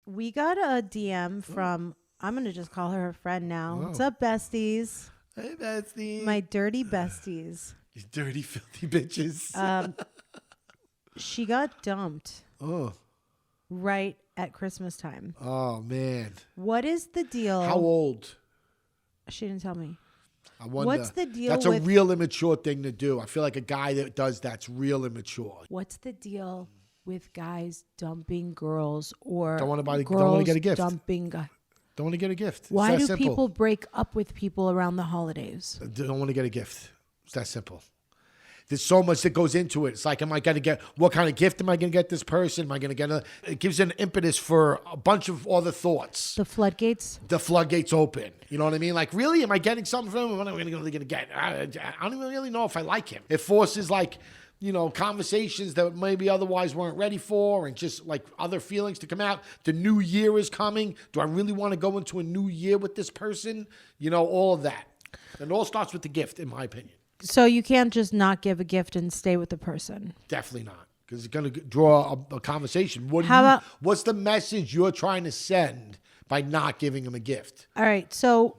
We got a DM from, I'm going to just call her a friend now. What's up, besties? Hey, bestie. My dirty besties. You dirty, filthy bitches. She got dumped oh. right at Christmas time. Oh, man. What is the deal? How old? She didn't tell me. I wonder. What's the deal That's with... a real immature thing to do. I feel like a guy that does that's real immature. What's the deal with guys dumping girls or Don't want to girls get a gift. dumping guys? Don't want to get a gift. Why it's do that simple. people break up with people around the holidays? Don't want to get a gift. It's that simple. There's so much that goes into it. It's like, am I going to get, what kind of gift am I going to get this person? Am I going to get it gives an impetus for a bunch of other thoughts. The floodgates? The floodgates open. You know what I mean? Like, really? Am I getting something from him? What am I going to get? I don't even really know if I like him. It forces, like, you know, conversations that maybe otherwise weren't ready for and just, like, other feelings to come out. The new year is coming. Do I really want to go into a new year with this person? You know, all of that. And it all starts with the gift, in my opinion. So you can't just not give a gift and stay with the person. Definitely not, because it's going to draw a conversation. What's the message you're trying to send by not giving them a gift? All right. So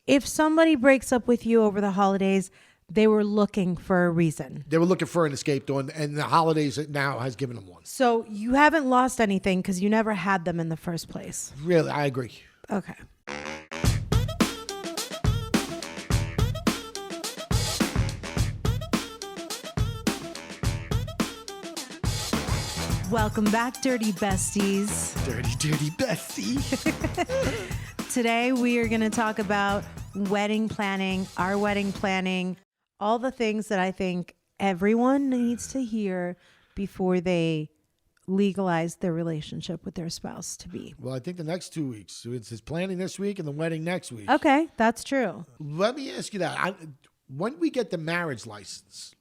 if somebody breaks up with you over the holidays, they were looking for a reason. They were looking for an escape door, and the holidays now has given them one. So you haven't lost anything because you never had them in the first place. Really, I agree. Okay. Welcome back, Dirty Besties. Dirty bestie. Today we are going to talk about wedding planning, our wedding planning, all the things that I think everyone needs to hear before they legalize their relationship with their spouse to be. Well, I think the next 2 weeks. It's his planning this week and the wedding next week. Okay, that's true. Let me ask you that. When do we get the marriage license?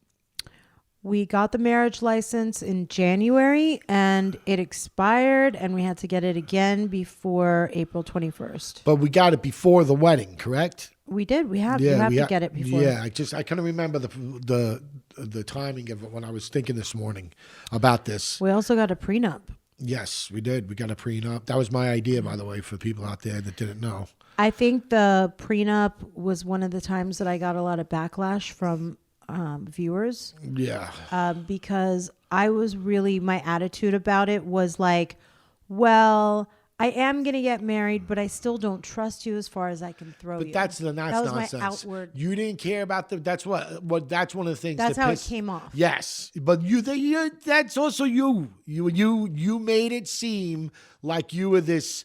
We got the marriage license in January and it expired and we had to get it again before April 21st. But we got it before the wedding, correct? We did. We have to get it before. Yeah, I couldn't remember the timing of it when I was thinking this morning about this. We also got a prenup. Yes, we did. We got a prenup. That was my idea, by the way, for people out there that didn't know. I think the prenup was one of the times that I got a lot of backlash from viewers. Yeah. Because I was really, my attitude about it was like, well, I am going to get married, but I still don't trust you as far as I can throw you. But that's nonsense. My outward. You didn't care about that's that's one of the things. That's how it came off. Yes, but that's also you. You made it seem like you were this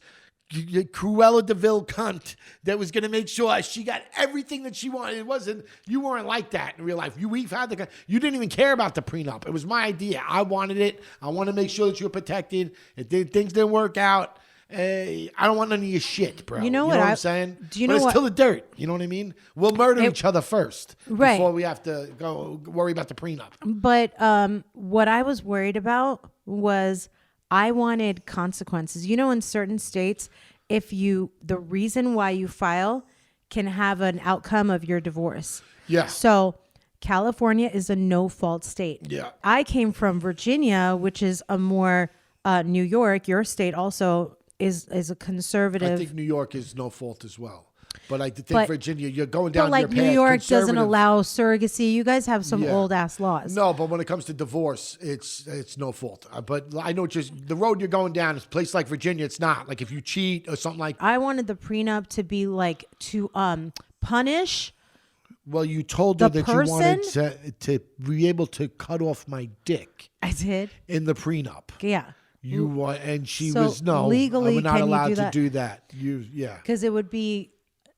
Cruella de Vil cunt that was going to make sure she got everything that she wanted. You weren't like that in real life. You didn't even care about the prenup. It was my idea. I wanted it. I want to make sure that you're protected. If things didn't work out, I don't want none of your shit, bro. You know what I'm saying? Do you know it's what? still the dirt. You know what I mean? We'll murder each other first before we have to go worry about the prenup. But what I was worried about was I wanted consequences. You know, in certain states, the reason why you file can have an outcome of your divorce. Yeah. So California is a no-fault state. Yeah. I came from Virginia, which is a more New York. Your state also is a conservative. I think New York is no fault as well. But I think Virginia, you're going down but your like path. New York doesn't allow surrogacy. You guys have some old ass laws. No, but when it comes to divorce, it's no fault. But I know just the road you're going down is a place like Virginia. It's not like if you cheat or something like. I wanted the prenup to be like to punish. Well, you told her that you wanted to be able to cut off my dick. I did in the prenup. Yeah. And she was no. Legally, we're not can allowed you to do that. Because it would be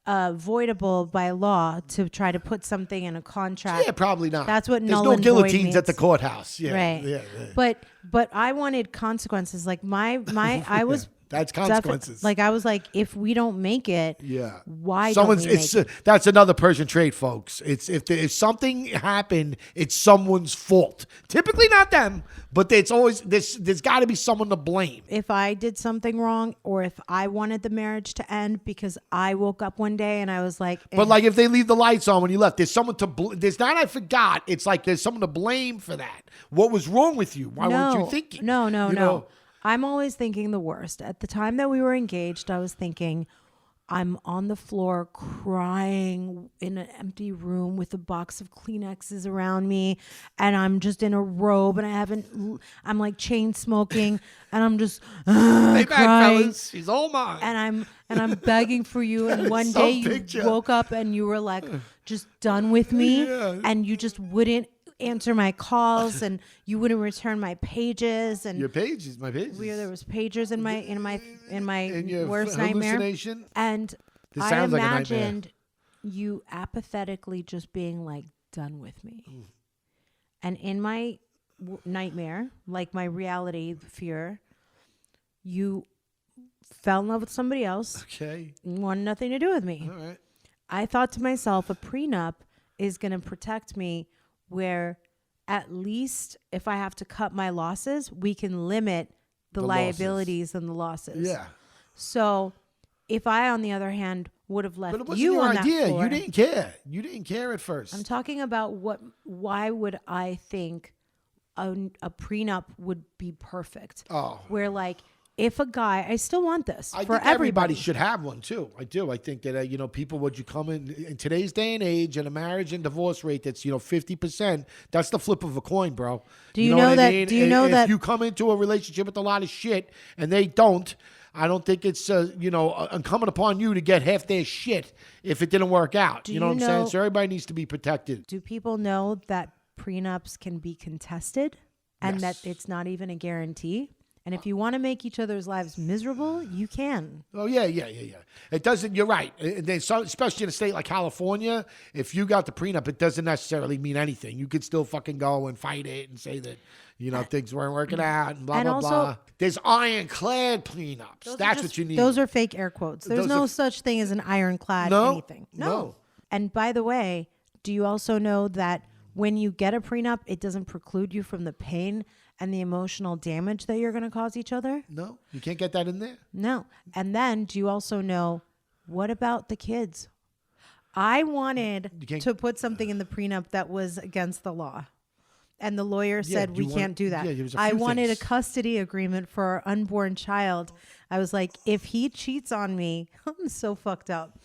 voidable by law to try to put something in a contract. Yeah, probably not. That's what There's null no and void guillotines means. at the courthouse. Yeah, right. Yeah. But I wanted consequences. Like I was. That's consequences. Like I was like, if we don't make it, why don't we make it? That's another person trait, folks. It's if something happened, it's someone's fault. Typically not them, but it's always there's got to be someone to blame. If I did something wrong, or if I wanted the marriage to end because I woke up one day and I was like, But like if they leave the lights on when you left, there's someone to there's not I forgot. It's like there's someone to blame for that. What was wrong with you? Why weren't you thinking? No. I'm always thinking the worst. At the time that we were engaged, I was thinking, I'm on the floor crying in an empty room with a box of Kleenexes around me, and I'm just in a robe, and I'm like chain smoking, and I'm just Hey, back, crying, fellas. She's all mine. and I'm begging for you. And one day you woke up and you were like, just done with me, and you just wouldn't answer my calls, and you wouldn't return my pages, and Your pages, my pages. there was pagers in my In your worst nightmare. hallucination? And This I sounds like a imagined you apathetically just being like, done with me. And in my nightmare, like my reality fear, you fell in love with somebody else, Okay. wanted nothing to do with me. All right. I thought to myself, a prenup is going to protect me, where at least if I have to cut my losses, we can limit the liabilities and the losses. Yeah. So if I, on the other hand, would have left But it wasn't you your on idea. that floor, You didn't care. You didn't care at first. I'm talking about why would I think a prenup would be perfect? Oh. Where like, if a guy, I still want this I for think everybody everybody. should have one too. I do. I think that people, would you come in today's day and age, and a marriage and divorce rate that's 50%. That's the flip of a coin, bro. Do you know what that- I mean? do you know if that- you come into a relationship with a lot of shit and they don't? I don't think it's incumbent upon you to get half their shit if it didn't work out. Do You know what I'm you saying? know- So everybody needs to be protected. Do people know that prenups can be contested and Yes. that it's not even a guarantee? And if you want to make each other's lives miserable, you can. Oh, yeah. It doesn't, you're right. Especially in a state like California, if you got the prenup, it doesn't necessarily mean anything. You could still fucking go and fight it and say that, things weren't working out and blah, And blah, also- blah. There's ironclad prenups. Those are That's just- what you need. Those are fake air quotes. There's Those no are- such thing as an ironclad No, anything. no. And by the way, do you also know that when you get a prenup, it doesn't preclude you from the pain and the emotional damage that you're going to cause each other? No, you can't get that in there. No. And then do you also know, what about the kids? I wanted can't- to put something in the prenup that was against the law. And the lawyer Yeah, said, you we want- can't do that. yeah, there's a I few wanted things. a custody agreement for our unborn child. I was like, if he cheats on me, I'm so fucked up.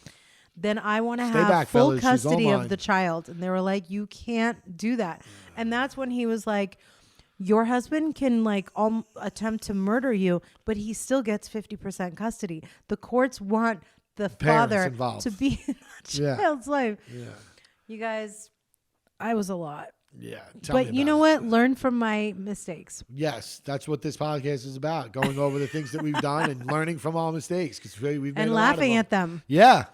Then I want to have back, full fellas. She's all custody of mine. the child. And they were like, you can't do that. And that's when he was like, your husband can like attempt to murder you, but he still gets 50% custody. The courts want the father involved. to be in the Yeah. child's life. Yeah. You guys, I was a lot. Yeah. Tell But me you know about it. what? Learn from my mistakes. Yes, that's what this podcast is about. Going over the things that we've done and learning from our mistakes. Because we've made And a lot of laughing at them. Yeah.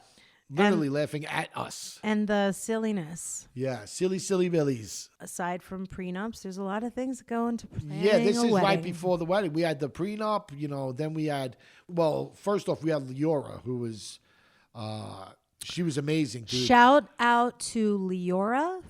Literally laughing at us. And the silliness. Yeah. Silly billies. Aside from prenups, there's a lot of things that go into planning Yeah, this a is wedding. right before the wedding. We had the prenup, then we had, first off, we had Leora, who was, she was amazing, dude. Shout out to Leora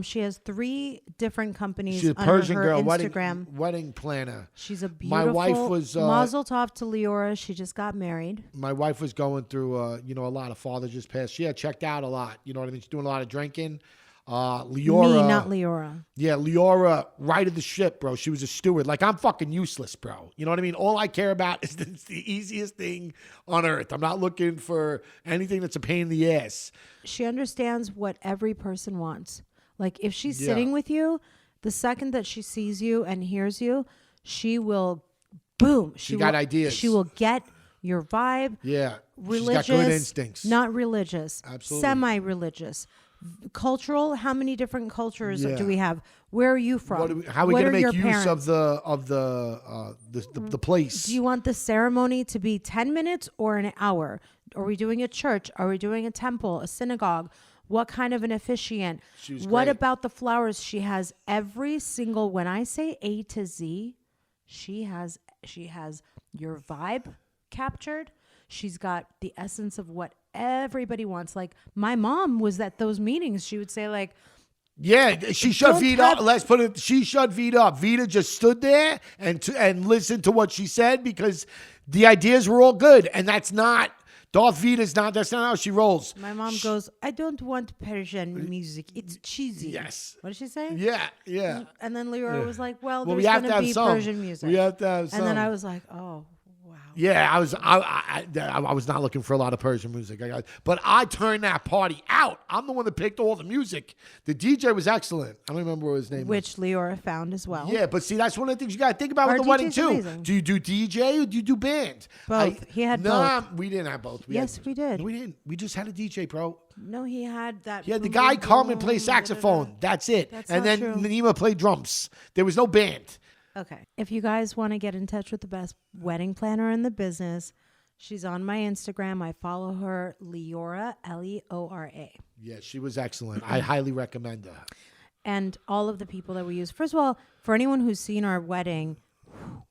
she has 3 different companies She's a under Persian her girl, Instagram. wedding planner. She's a My beautiful. wife was, Mazel tov to Leora. She just got married. My wife was going through, a lot of father just passed. She had checked out a lot. You know what I mean? She's doing a lot of drinking. Leora. Me, not Leora. Yeah, Leora righted the ship, bro. She was a steward. Like, I'm fucking useless, bro. You know what I mean? All I care about is it's the easiest thing on earth. I'm not looking for anything that's a pain in the ass. She understands what every person wants. Like if she's Yeah. sitting with you, the second that she sees you and hears you, she will, boom. She got ideas. She will get your vibe. Yeah. Religious, She's got good instincts. not religious, Absolutely. semi-religious, cultural. How many different cultures Yeah. do we have? Where are you from? How are we What going to your make use parents? of the place? Do you want the ceremony to be 10 minutes or an hour? Are we doing a church? Are we doing a temple, a synagogue? What kind of an officiant? She was What great. about the flowers? She has every single, when I say A to Z, she has your vibe captured. She's got the essence of what everybody wants. Like my mom was at those meetings. She would say like, Yeah, she shut Don't Vita have- up. Let's put it. She shut Vita up. Vita just stood there and listened to what she said because the ideas were all good, and that's not Darth Vader's not. That's not how she rolls. My mom goes, I don't want Persian music. It's cheesy. Yes. What did she say? Yeah. And then Leora was like, well, Well, there's we have going to to have be some. Persian music. We have to have some. And then I was like, oh, wow. Yeah, I was not looking for a lot of Persian music. But I turned that party out. I'm the one that picked all the music. The DJ was excellent. I don't remember what his name was. Which Leora found as well. Yeah, but see, that's one of the things you got to think about Our with the wedding DJ's too. amazing. Do you do DJ or do you do band? Both. He had nah, both. we didn't have both. Yes, we did. No, we didn't. We just had a DJ, bro. No, he had that. He had the boom, guy boom, come and play boom, saxophone. That's it. That's and not then true. Nima played drums. There was no band. Okay. If you guys want to get in touch with the best wedding planner in the business, she's on my Instagram. I follow her, Leora, Leora. Yeah, she was excellent. I highly recommend her. And all of the people that we use. First of all, for anyone who's seen our wedding,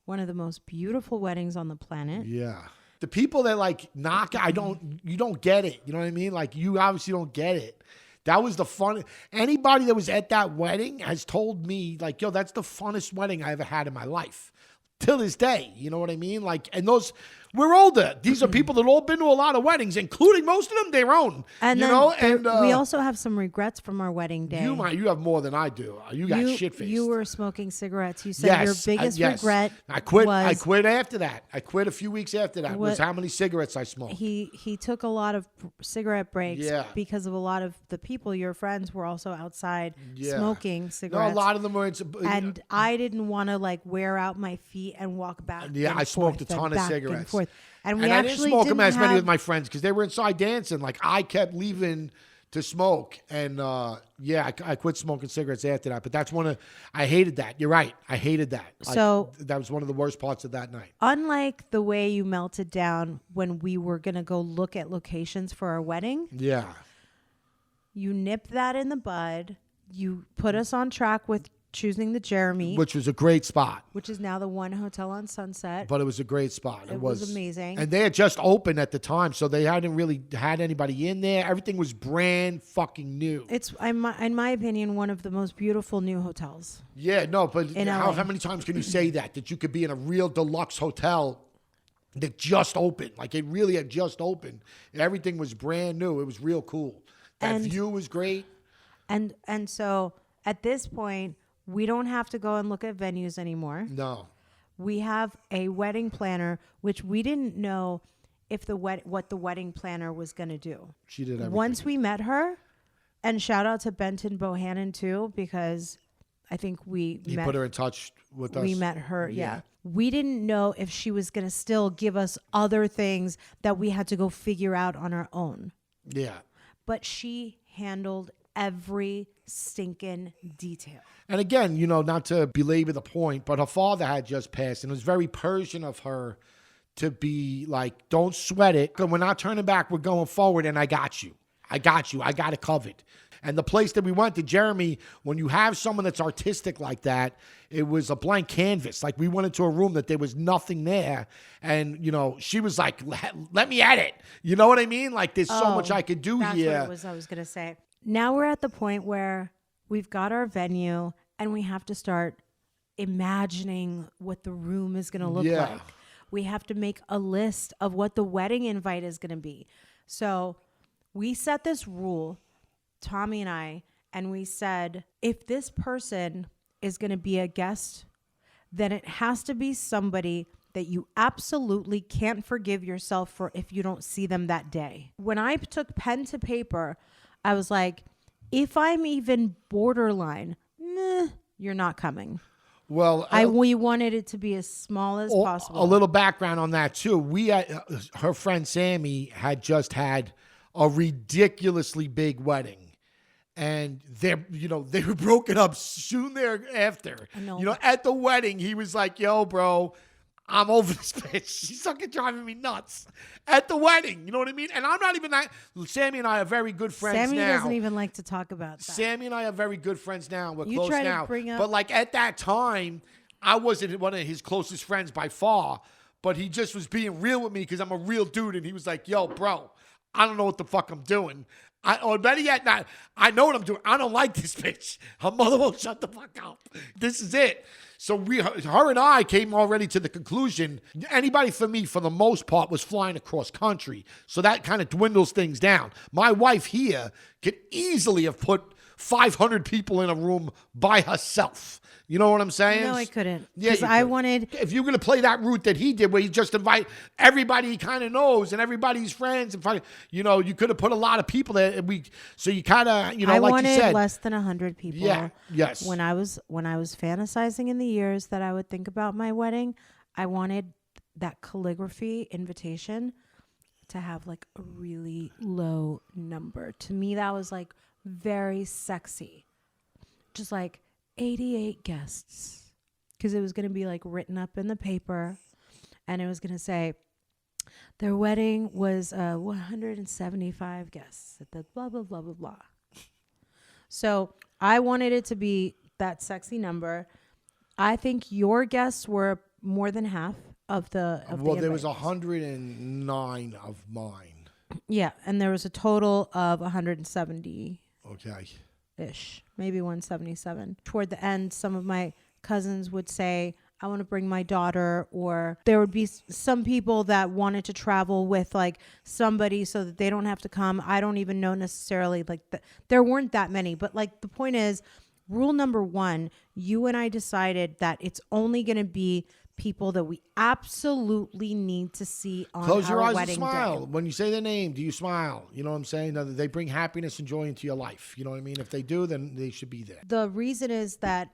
one of the most beautiful weddings on the planet. Yeah. The people that like knock, you don't get it. You know what I mean? Like you obviously don't get it. That was the fun. Anybody that was at that wedding has told me like, yo, that's the funnest wedding I ever had in my life. Till this day. You know what I mean? Like, and those, we're older. These are people that all been to a lot of weddings, including most of them their own. And you then know, and we also have some regrets from our wedding day. you have more than I do. You got shit faced. You were smoking cigarettes. You said your biggest regret I quit. was I quit after that. I quit a few weeks after that. Was how many cigarettes I smoked. he took a lot of cigarette breaks Yeah. because of a lot of the people, your friends, were also outside Yeah. smoking No, cigarettes. a lot of them were. And I didn't want to like wear out my feet and walk back. Yeah, and I smoked forth a ton and of back cigarettes. And, forth. And we and I didn't actually smoke them as many have- with my friends because they were inside dancing. Like I kept leaving to smoke, and I quit smoking cigarettes after that. But that's I hated that. You're right, I hated that. Like, So- that was one of the worst parts of that night. Unlike the way you melted down when we were gonna go look at locations for our wedding, Yeah, you nipped that in the bud. You put us on track with choosing the Jeremy, which was a great spot. which is now the one hotel on Sunset. But it was a great spot. It was amazing. And they had just opened at the time, so they hadn't really had anybody in there. Everything was brand fucking new. It's, in my opinion, one of the most beautiful new hotels. Yeah, no, but In how LA. many times can you say that you could be in a real deluxe hotel that just opened? Like it really had just opened. Everything was brand new. It was real cool. That And- view was great. And so at this point, we don't have to go and look at venues anymore. No. We have a wedding planner, which we didn't know if what the wedding planner was going to do. She did everything. Once we met her, and shout out to Benton Bohannon too, because I think He put her in touch with us. we met her. Yeah. Yeah. We didn't know if she was going to still give us other things that we had to go figure out on our own. Yeah. But she handled every stinking detail. And again, not to belabor the point, but her father had just passed, and it was very Persian of her to be like, don't sweat it. We're not turning back. We're going forward, and I got you. I got it covered. And the place that we went to, Jeremy, when you have someone that's artistic like that, it was a blank canvas. Like we went into a room that there was nothing there. And, she was like, let me at it. You know what I mean? Like there's so much I could do That's here. what it was I was going to say. Now we're at the point where we've got our venue and we have to start imagining what the room is going to look Yeah. like. We have to make a list of what the wedding invite is going to be. So we set this rule, Tommy and I, and we said, if this person is going to be a guest, then it has to be somebody that you absolutely can't forgive yourself for if you don't see them that day. When I took pen to paper, I was like, if I'm even borderline, you're not coming. Well, We wanted it to be as small as possible. A little background on that too. Her friend Sammy had just had a ridiculously big wedding, and they were broken up soon thereafter. I know. At the wedding, he was like, "Yo, bro, I'm over this bitch. She's fucking driving me nuts." At the wedding, you know what I mean? And I'm not even that. Sammy and I are very good friends Sammy now. doesn't even like to talk about that. Sammy and I are very good friends now. We're You close try to now. bring up- But like at that time, I wasn't one of his closest friends by far. But he just was being real with me because I'm a real dude. And he was like, "Yo, bro, I don't know what the fuck I'm doing. Or better yet, I know what I'm doing. I don't like this bitch. Her mother won't shut the fuck up. This is it." So her and I came already to the conclusion, anybody for me, for the most part, was flying across country. So that kind of dwindles things down. My wife here could easily have put 500 people in a room by herself. You know what I'm saying? No, I couldn't. Yeah, Because you I could. wanted. If you're going to play that route that he did, where you just invite everybody he kind of knows and everybody's friends, and you could have put a lot of people there. So you kind of, I like wanted you said, less than 100 people. Yeah. Yes. When I was fantasizing in the years that I would think about my wedding, I wanted that calligraphy invitation to have like a really low number. To me, that was like very sexy. Just like 88 guests, because it was going to be like written up in the paper, and it was going to say their wedding was 175 guests at the blah blah blah blah blah. So I wanted it to be that sexy number. I think your guests were more than half of the there was events. 109 of mine. Yeah, and there was a total of 170 Okay. ish, maybe 177. Toward the end, some of my cousins would say, I want to bring my daughter, or there would be some people that wanted to travel with like somebody so that they don't have to come. I don't even know necessarily, like there weren't that many, but like the point is, rule number one, you and I decided that it's only going to be people that we absolutely need to see on Close your our eyes and wedding smile. day. When you say their name, do you smile? You know what I'm saying? They bring happiness and joy into your life. You know what I mean? If they do, then they should be there. The reason is that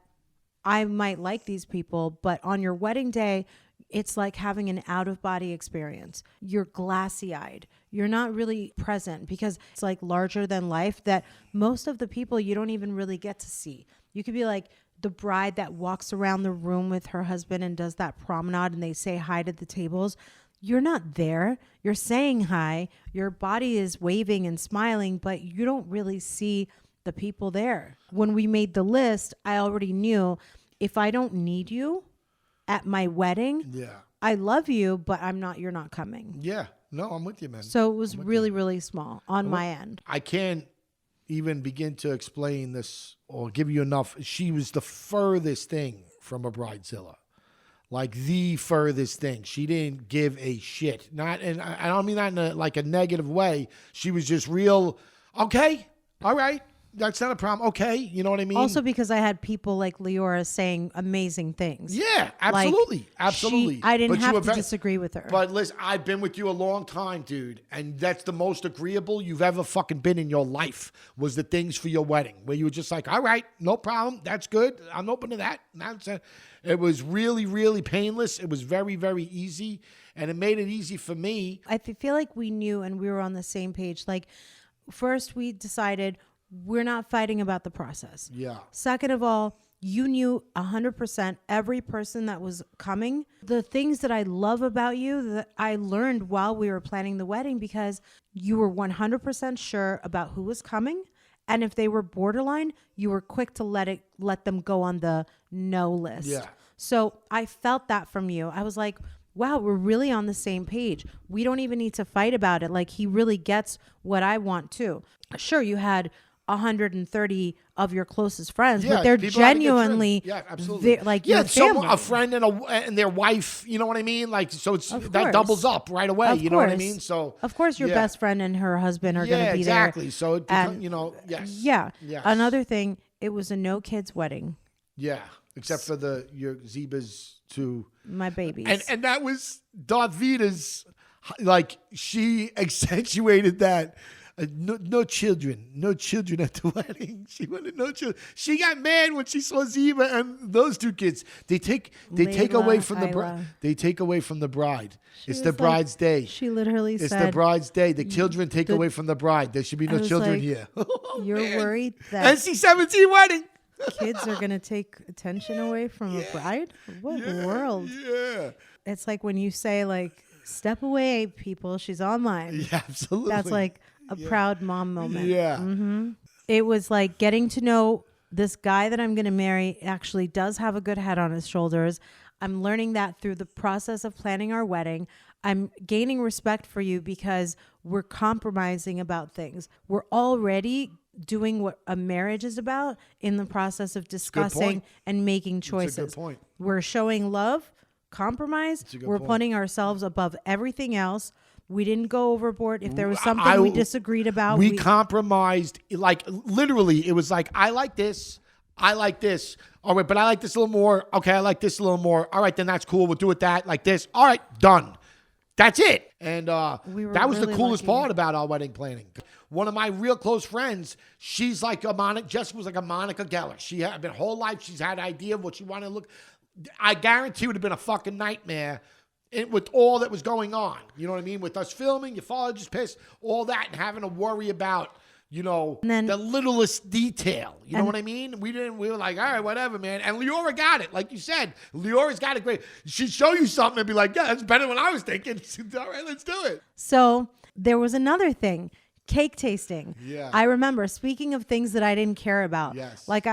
I might like these people, but on your wedding day, it's like having an out-of-body experience. You're glassy-eyed. You're not really present because it's like larger than life that most of the people you don't even really get to see. You could be like the bride that walks around the room with her husband and does that promenade and they say hi to the tables. You're not there. You're saying hi. Your body is waving and smiling, but you don't really see the people there. When we made the list, I already knew if I don't need you at my wedding, Yeah. I love you, but you're not coming. Yeah. No, I'm with you, man. So it was really, really small on my end. I can't even begin to explain this or give you enough. She was the furthest thing from a bridezilla. Like the furthest thing. She didn't give a shit. And I don't mean that in a negative way. She was just real. Okay. All right. That's not a problem. Okay. You know what I mean? Also because I had people like Leora saying amazing things. Yeah, absolutely. Like, absolutely. I didn't But you have were to disagree with her. But listen, I've been with you a long time, dude. And that's the most agreeable you've ever fucking been in your life was the things for your wedding. Where you were just like, all right, no problem. That's good. I'm open to that. It was really, really painless. It was very, very easy. And it made it easy for me. I feel like we knew and we were on the same page. Like first we decided we're not fighting about the process. Yeah. Second of all, you knew 100% every person that was coming. The things that I love about you that I learned while we were planning the wedding because you were 100% sure about who was coming. And if they were borderline, you were quick to let them go on the no list. Yeah. So I felt that from you. I was like, wow, we're really on the same page. We don't even need to fight about it. Like he really gets what I want too. Sure, you had 130 of your closest friends, but they're genuinely, absolutely. like your family. A friend and their wife. You know what I mean? Like, so it's Of that course. doubles up right away. Of You know what I course. mean? So of course, your best friend and her husband are going to be exactly. there. So it And- yes, Yeah. yes. Another thing, it was a no kids wedding. Yeah, except for your Zebas too. My babies. And that was Darth Vader's, like, she accentuated that. No children at the wedding. She wanted no children. She got mad when she saw Ziba and those two kids. They take away from the bride. They take away from the bride. It's the bride's day. She literally It's said, the bride's day. The children take away from the bride. There should be no was children like, here. you're worried that NC-17 wedding. kids are going to take attention away from a bride? What world? Yeah. It's like when you say like, step away, people. She's online. Yeah, absolutely. That's like a proud mom moment. Yeah. It was like getting to know this guy that I'm going to marry actually does have a good head on his shoulders. I'm learning that through the process of planning our wedding. I'm gaining respect for you because we're compromising about things. We're already doing what a marriage is about in the process of discussing point. and making That's a choices. good point. We're showing love, compromise. a good We're point. putting ourselves above everything else. We didn't go overboard. If there was something we disagreed about, we compromised. Like literally, it was like, I like this. I like this. All right, but I like this a little more. Okay, I like this a little more. All right, then that's cool. We'll do it that like this. All right, done. That's it. And We were that was the really coolest lucky. part about our wedding planning. One of my real close friends, she's like a Monica. Jessica was like a Monica Geller. She had her whole life. She's had an idea of what she wanted to look. I guarantee it would have been a fucking nightmare with all that was going on. You know what I mean? With us filming, your father just pissed, all that, and having to worry about, you know, And then- the littlest detail. You know what I mean? We were like, all right, whatever, man. And Leora got it. Like you said, Leora's got it great. She'd show you something and be like, yeah, that's better than what I was thinking. All right, let's do it. So there was another thing, cake tasting. Yeah. I remember, speaking of things that I didn't care about. Yes. Like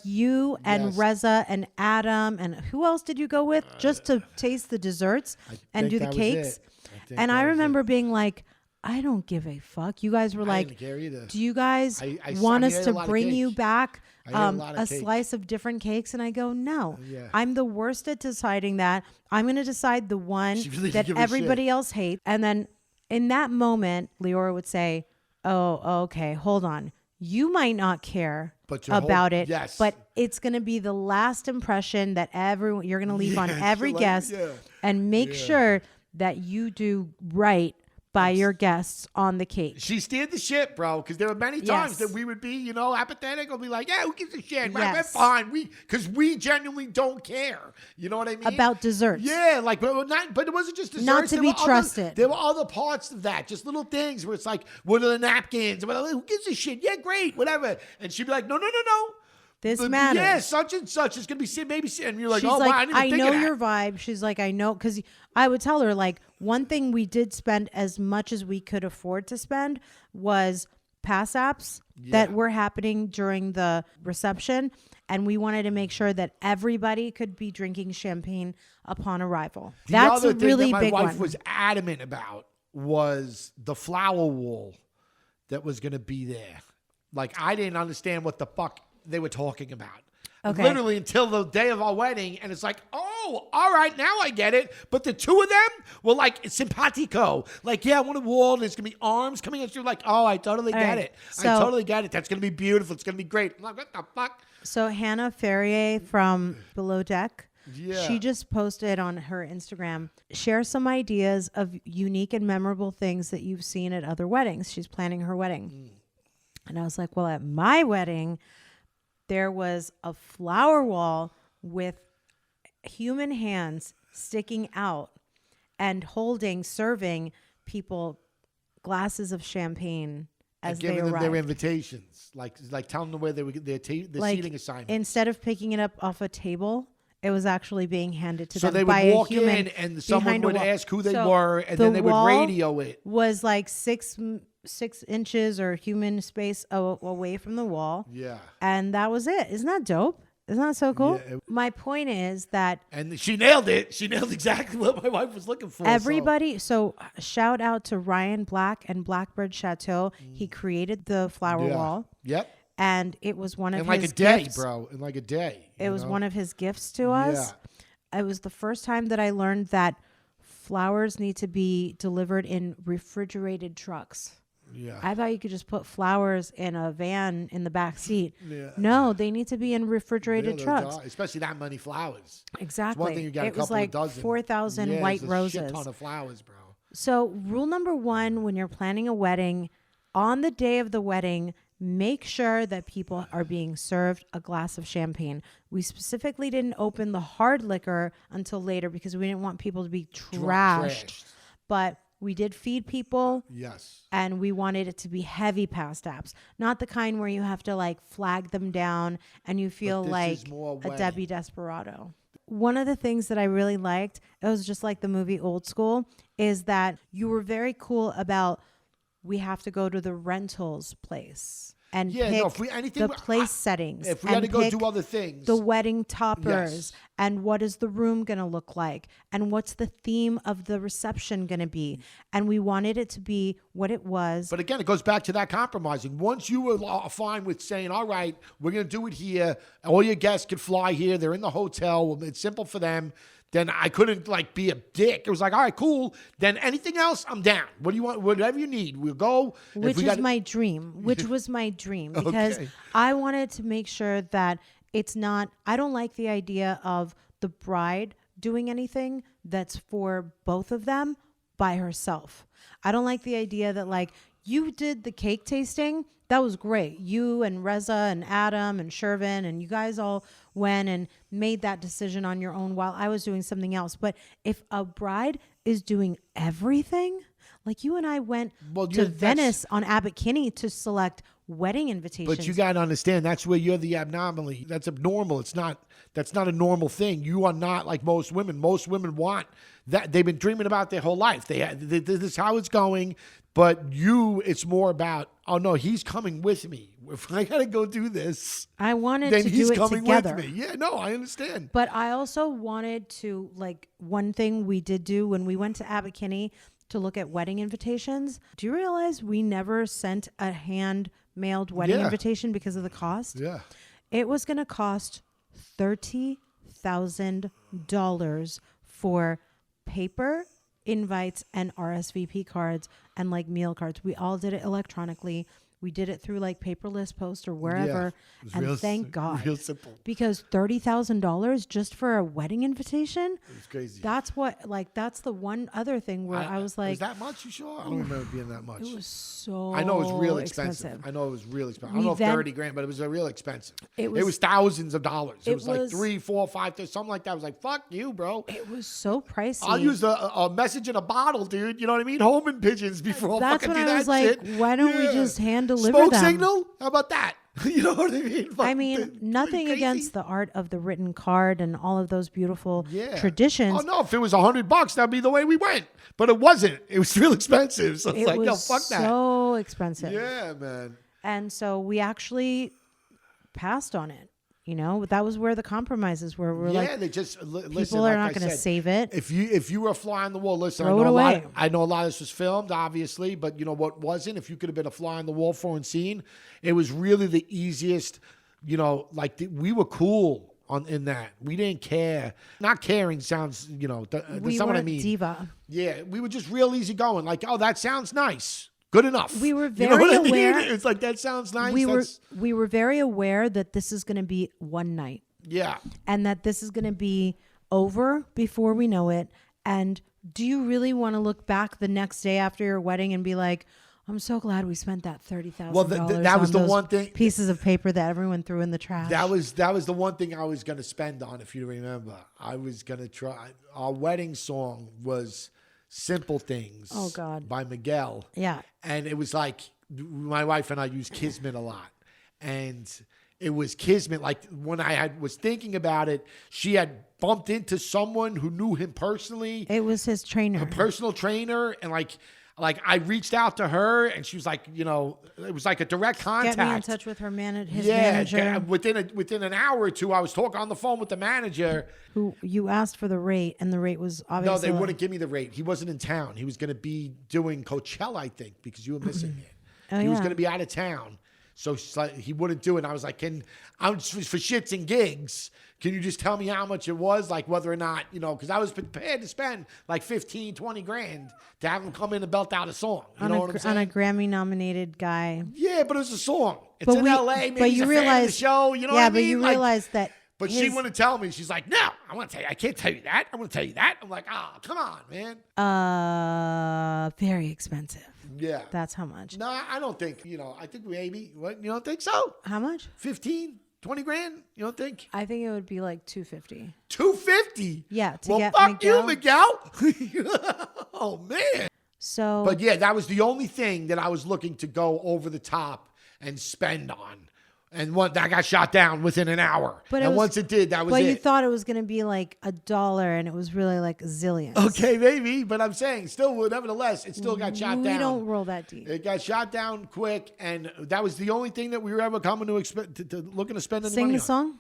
you and Yes. Reza and Adam and who else did you go with just to taste the desserts and think do the that was cakes? it. think And that I was remember being like, I don't give a fuck. You guys were I like, didn't care either. do you guys I want ate us a to lot of bring you cake. back I ate a lot of a cake. slice of different cakes? And I go, no, Yeah. I'm the worst at deciding that. I'm going to decide the one She really that didn't give a everybody shit. else hates. And then in that moment, Leora would say, oh, okay, hold on. You might not care But your whole- about it, yes. but it's going to be the last impression that you're going to leave on Yeah, every like, guest, yeah. and make sure that you do right by your guests on the cake. She steered the ship, bro, because there were many times Yes. that we would be, you know, apathetic or be like, yeah, who gives a shit? Right, we're Yes. fine. Because we genuinely don't care. You know what I mean? About desserts. Yeah, like, but it wasn't just desserts. Not to There be were other- trusted. There were other parts of that, just little things where it's like, what are the napkins? Who gives a shit? Yeah, great, whatever. And she'd be like, no. This But matters. Yeah, such and such is going to be maybe, and you're like, She's oh, like, wow, I didn't I even know think of that. your vibe. She's like, I know, because I would tell her, like, one thing we did spend as much as we could afford to spend was pass apps that were happening during the reception. And we wanted to make sure that everybody could be drinking champagne upon arrival. The That's other a really thing that big my wife one. was adamant about was the flower wall that was going to be there. Like, I didn't understand what the fuck they were talking about. Okay. Literally until the day of our wedding. And it's like, oh, all right, now I get it. But the two of them were like simpatico. Like, yeah, I want a wall. There's going to be arms coming at you. Like, oh, I totally All get right. it. So- I totally get it. That's going to be beautiful. It's going to be great. I'm like, what the fuck? So Hannah Ferrier from Below Deck, Yeah. she just posted on her Instagram, share some ideas of unique and memorable things that you've seen at other weddings. She's planning her wedding. And I was like, well, at my wedding, there was a flower wall with human hands sticking out and serving people glasses of champagne as they Giving them arrived. their invitations. Like telling them where their seating assignment. Instead of picking it up off a table, it was actually being handed to So them they by would a walk human in and someone behind a would wall. ask who they So were, and the then they would wall radio it. Was like 6 inches or human space away from the wall, Yeah. and that was it. Isn't that dope? Isn't that so cool? Yeah, My point is that And she nailed it. She nailed exactly what my wife was looking for. everybody. So shout out to Ryan Black and Blackbird Chateau. He created the flower Yeah. wall, Yep. and it was one of In like his a day, gifts. bro. In like a day. It was one of his gifts to us. It was the first time that I learned that flowers need to be delivered in refrigerated trucks. Yeah. I thought you could just put flowers in a van in the back seat. Yeah. No, they need to be in refrigerated Yeah, trucks. especially that many flowers. Exactly. One thing you got it a couple was like of dozen. 4,000 Yeah, white it's a roses. Shit ton of flowers, bro. So, rule number 1 when you're planning a wedding, on the day of the wedding, make sure that people are being served a glass of champagne. We specifically didn't open the hard liquor until later because we didn't want people to be trashed. But we did feed people, Yes. and we wanted it to be heavy past apps, not the kind where you have to like flag them down and you feel this like is more a wedding. Debbie Desperado. One of the things that I really liked, it was just like the movie Old School, is that you were very cool about we have to go to the rentals place. and Yeah, pick no, if we- anything the we- place settings. If we had and to go pick do other things, the wedding toppers, Yes. and what is the room going to look like, and what's the theme of the reception going to be. And we wanted it to be what it was. but again, it goes back to that compromising. Once you were fine with saying, all right, we're going to do it here. All your guests can fly here. They're in the hotel. It's simple for them. Then I couldn't like be a dick. It was like, all right, cool. Then anything else, I'm down. What do you want? Whatever you need, we'll go. If Which we is gotta- my dream. Which was my dream because Okay. I wanted to make sure that it's not. I don't like the idea of the bride doing anything that's for both of them by herself. I don't like the idea that like you did the cake tasting. That was great. You and Reza and Adam and Shervin and you guys all went and made that decision on your own while I was doing something else. But if a bride is doing everything, like you and I went Well, to yeah, that's- Venice on Abbot Kinney to select wedding invitations. But you got to understand, that's where you're the abnormally. That's abnormal. That's not a normal thing. You are not like most women. Most women want that. They've been dreaming about their whole life. This is how it's going. But you, it's more about, oh no, he's coming with me. If I got to go do this, I wanted then to he's do it coming together. with me. Yeah, no, I understand. But I also wanted to, like, one thing we did do when we went to Abbot Kinney to look at wedding invitations. Do you realize we never sent a hand-mailed wedding Yeah. invitation because of the cost? Yeah. It was going to cost $30,000 for paper invites and RSVP cards and like meal cards. We all did it electronically. We did it through like Paperless Post or wherever. It was And real thank God. Real simple. Because $30,000 just for a wedding invitation? It's crazy. That's the one other thing where I was like, was that much? You sure? I don't remember it being that much. it was so I know it was real expensive. I know it was real expensive. I We don't know if then- 30 grand, but it was a real expensive. It It was was- thousands of dollars. It it was like was- 3, 4, 5, something like that. I was like, fuck you, bro. it was so pricey. I'll use a message in a bottle, dude. You know what I mean? Homing pigeons before I'll That's fucking when do I that was like, shit. why don't we Yeah. just hand deliver Smoke them? signal? How about that? You know what I mean? I Fucking mean, nothing crazy. against the art of the written card and all of those beautiful Yeah. traditions. Oh no, if it was $100, that'd be the way we went. But it wasn't. It was real expensive. So it's It like, was yo, fuck that. so expensive. Yeah, man. And so we actually passed on it. You know, that was where the compromises were. We're Yeah, like, they just listen. people are like not I going to said, save it. If you were a fly on the wall, listen. Throw it away. I know a lot of this was filmed, obviously, but you know what wasn't. If you could have been a fly on the wall for and seen, it was really the easiest. You know, like we were cool in that. We didn't care. Not caring sounds, you know, that's We not what I weren't mean. diva. Yeah, we were just real easy going. Like, oh, that sounds nice. Good enough. We were You know very what I mean? aware- It's like that sounds nice. We That's, were very aware that this is going to be one night yeah. and that this is going to be over before we know it. And do you really want to look back the next day after your wedding and be like, I'm so glad we spent that $30,000 Well, that was on the those one thing- pieces of paper that everyone threw in the trash. That was the one thing I was gonna spend on. If you remember, I was gonna try. Our wedding song was "Simple Things." Oh, God. by Miguel. Yeah. and it was like my wife and I used Kismet a lot, and it was Kismet. Like when was thinking about it, she had bumped into someone who knew him personally, It was his trainer. a personal trainer, and like I reached out to her, and she was like, you know, it was like a direct contact. Get me in touch with her his manager, Within an hour or two, I was talking on the phone with the manager. who you asked for the rate, and the rate was No, obviously they wouldn't give me the rate. He wasn't in town. He was going to be doing Coachella, I think, because you were missing it. Oh, He was yeah. going to be out of town. So she's like, he wouldn't do it. And I was like, for shits and gigs, can you just tell me how much it was? Like whether or not, you know, because I was prepared to spend like 15, 20 grand to have him come in and belt out a song. You know what I'm saying? on a Grammy-nominated guy. Yeah, but it was a song. It's But in we- LA. Maybe but he's you a fan of the realize- show. You know yeah, what I but mean? you Like, realize that. But she his- wouldn't tell me. She's like, no, I want to tell you. I can't tell you that. I want to tell you that. I'm like, come on, man. Very expensive. Yeah. That's how much. No, I don't think, I think maybe, what, you don't think so? How much? 15, 20 grand? You don't think? I think it would be like $250. 250? Yeah, to Well, get fuck you, Miguel. Miguel. Oh, man. So, But yeah, that was the only thing that I was looking to go over the top and spend on. And that got shot down within an hour. But once it did, that was But it. you thought it was going to be like $1 and it was really like zillions. Okay, maybe. But I'm saying, still, nevertheless, it still got shot down. We don't roll that deep. It got shot down quick, and that was the only thing that we were ever coming to expect to looking to spend any Sing money the on. song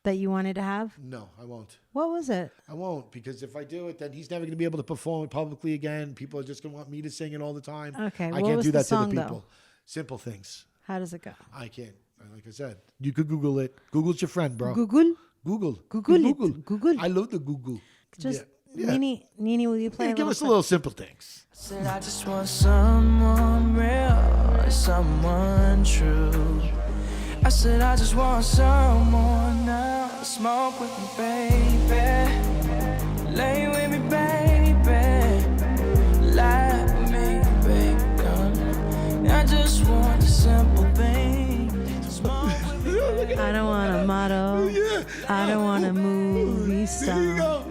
that you wanted to have. No, I won't. What was it? I won't, because if I do it, then he's never going to be able to perform it publicly again. People are just going to want me to sing it all the time. Okay, I what can't was do the that song, to the though? people. Simple things. How does it go? I can't. Like I said, you could Google it. Google's your friend, bro. Google. Google. Google. I love the Google. Just Yeah. Nini, will you play? Yeah, a give little us a little simple things. Said I just want someone real, someone true. I said I just want someone now to smoke with me, baby. Lay with me, baby. Lie with me, baby. I just want a simple thing. Smoke with me, baby. I don't want a model. Yeah. I don't want a movie There you star. go.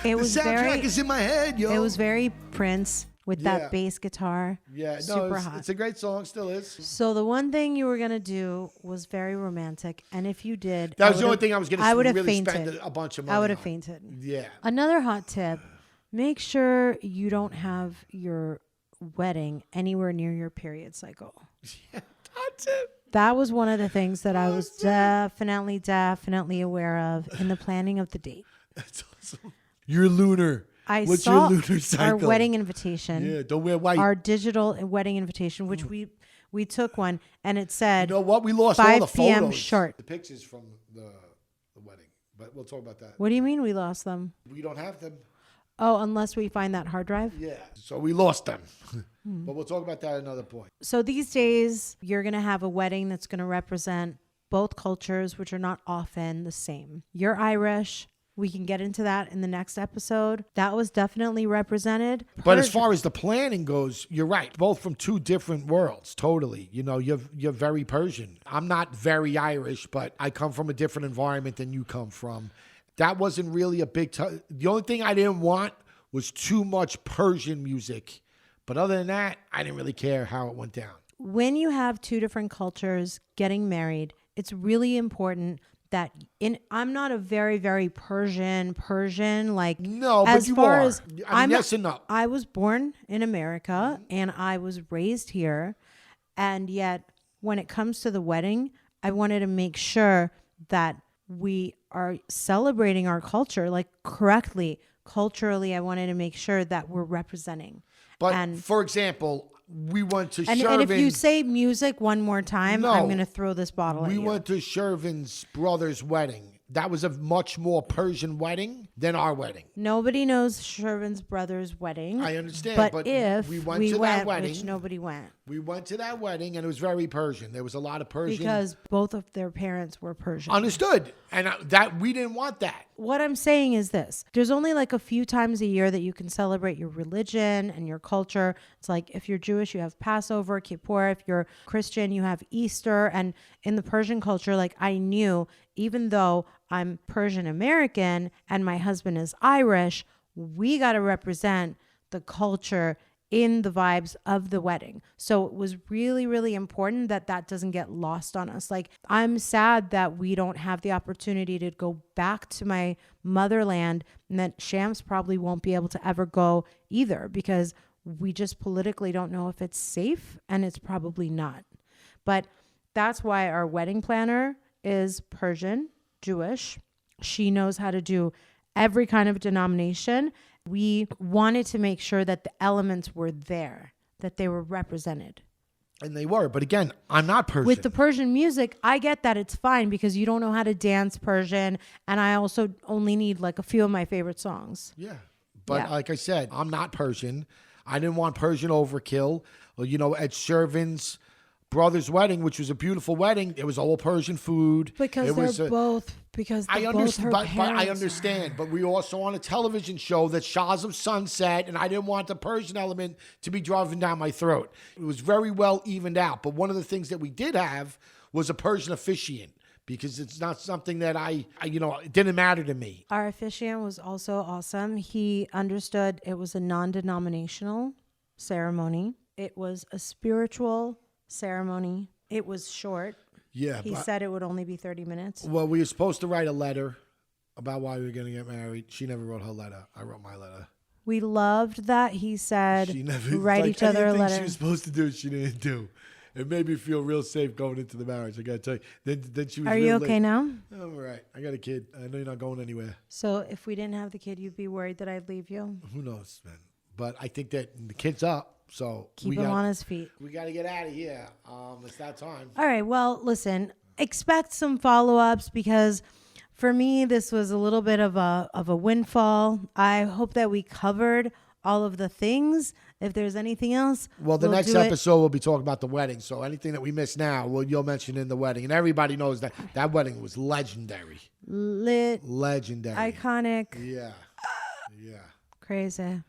It was the soundtrack very- is in my head, yo. It was very Prince with Yeah. that bass guitar. Yeah, no, super it's, hot. it's a great song, still is. So the one thing you were gonna do was very romantic, and if you did, That was the only thing I was going I would to have really fainted. spend a bunch of money I would have on. fainted. Yeah. Another hot tip: make sure you don't have your wedding anywhere near your period cycle. That's it. That was one of the things that I was definitely aware of in the planning of the date. That's awesome. You're lunar. I What's saw your lunar cycle? our wedding invitation, Yeah, don't wear white. our digital wedding invitation, which we took one, and it said You know what? We lost all 5 the p.m. photos. sharp. The pictures from the wedding. But we'll talk about that. What do you mean we lost them? We don't have them. Oh, unless we find that hard drive. Yeah. So we lost them. Hmm. But we'll talk about that at another point. So these days, you're going to have a wedding that's going to represent both cultures, which are not often the same. You're Irish. We can get into that in the next episode. That was definitely represented. But as far as the planning goes, you're right. Both from two different worlds, totally. You know, you're very Persian. I'm not very Irish, but I come from a different environment than you come from. That wasn't really a big the only thing I didn't want was too much Persian music. But other than that, I didn't really care how it went down. when you have two different cultures getting married, it's really important that I'm not a very, very Persian, like No, as but you far are. as I mean, yes and no. I was born in America and I was raised here. And yet when it comes to the wedding, I wanted to make sure that we are celebrating our culture like correctly. Culturally, I wanted to make sure that we're representing. But for example, we went to And Shervin. if you say music one more time, No. I'm going to throw this bottle at We you. went to Shervin's brother's wedding. That was a much more Persian wedding than our wedding. Nobody knows Shervin's brother's wedding. I understand, But but if we went to that wedding. which nobody went, We went to that wedding, and it was very Persian. There was a lot of Persian. because both of their parents were Persian. Understood. And that we didn't want that. What I'm saying is this. There's only like a few times a year that you can celebrate your religion and your culture. It's like if you're Jewish, you have Passover, Kippur. If you're Christian, you have Easter. And in the Persian culture, like I knew, even though I'm Persian American and my husband is Irish, we got to represent the culture in the vibes of the wedding. So it was really, really important that that doesn't get lost on us. Like, I'm sad that we don't have the opportunity to go back to my motherland, and that Shams probably won't be able to ever go either, because we just politically don't know if it's safe, and it's probably not. But that's why our wedding planner is Persian, Jewish. She knows how to do every kind of denomination. We wanted to make sure that the elements were there, that they were represented. And they were. But again, I'm not Persian. With the Persian music, I get that it's fine because you don't know how to dance Persian. And I also only need like a few of my favorite songs. Yeah. But Yeah. like I said, I'm not Persian. I didn't want Persian overkill. Well, you know, at Shervin's brother's wedding, which was a beautiful wedding, it was all Persian food. Because it was they're both, because I they're both understand, her but parents. I understand. But we also on a television show that Shahs of Sunset, and I didn't want the Persian element to be driving down my throat. It was very well evened out. But one of the things that we did have was a Persian officiant, because it's not something that it didn't matter to me. Our officiant was also awesome. He understood it was a non-denominational ceremony. It was a spiritual ceremony. It was short. Yeah. He said it would only be 30 minutes. Well, we were supposed to write a letter about why we were going to get married. She never wrote her letter. I wrote my letter. We loved that he said, She never write each other a anything letter. she was supposed to do, she didn't do. It made me feel real safe going into the marriage. I got to tell you. Then she was Are you real okay late. now? I'm all right. I got a kid. I know you're not going anywhere. So if we didn't have the kid, you'd be worried that I'd leave you? Who knows, man? But I think that the kid's up, so Keep him on his feet. We got to get out of here. It's that time. All right. Well, listen, expect some follow-ups because for me, this was a little bit of a windfall. I hope that we covered all of the things. If there's anything else, Well, the we'll next do it. episode we'll be talking about the wedding. So anything that we miss now, you'll mention in the wedding, and everybody knows that wedding was legendary. Lit, Legendary. iconic, Yeah. crazy.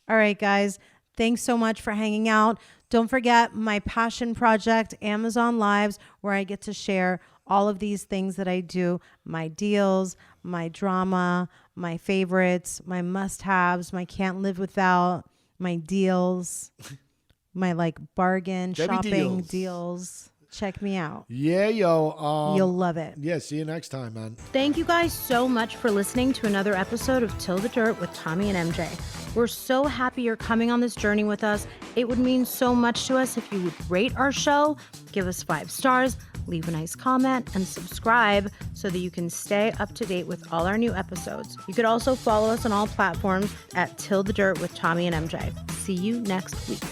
All right, guys. Thanks so much for hanging out. Don't forget my passion project, Amazon Lives, where I get to share all of these things that I do, my deals, my drama, my favorites, my must-haves, my can't live without, my deals, my bargain Debbie shopping deals. deals. Check me out. Yeah, yo. You'll love it. Yeah, see you next time, man. Thank you guys so much for listening to another episode of Till the Dirt with Tommy and MJ. We're so happy you're coming on this journey with us. It would mean so much to us if you would rate our show, give us 5 stars, leave a nice comment, and subscribe so that you can stay up to date with all our new episodes. You could also follow us on all platforms at Till the Dirt with Tommy and MJ. See you next week.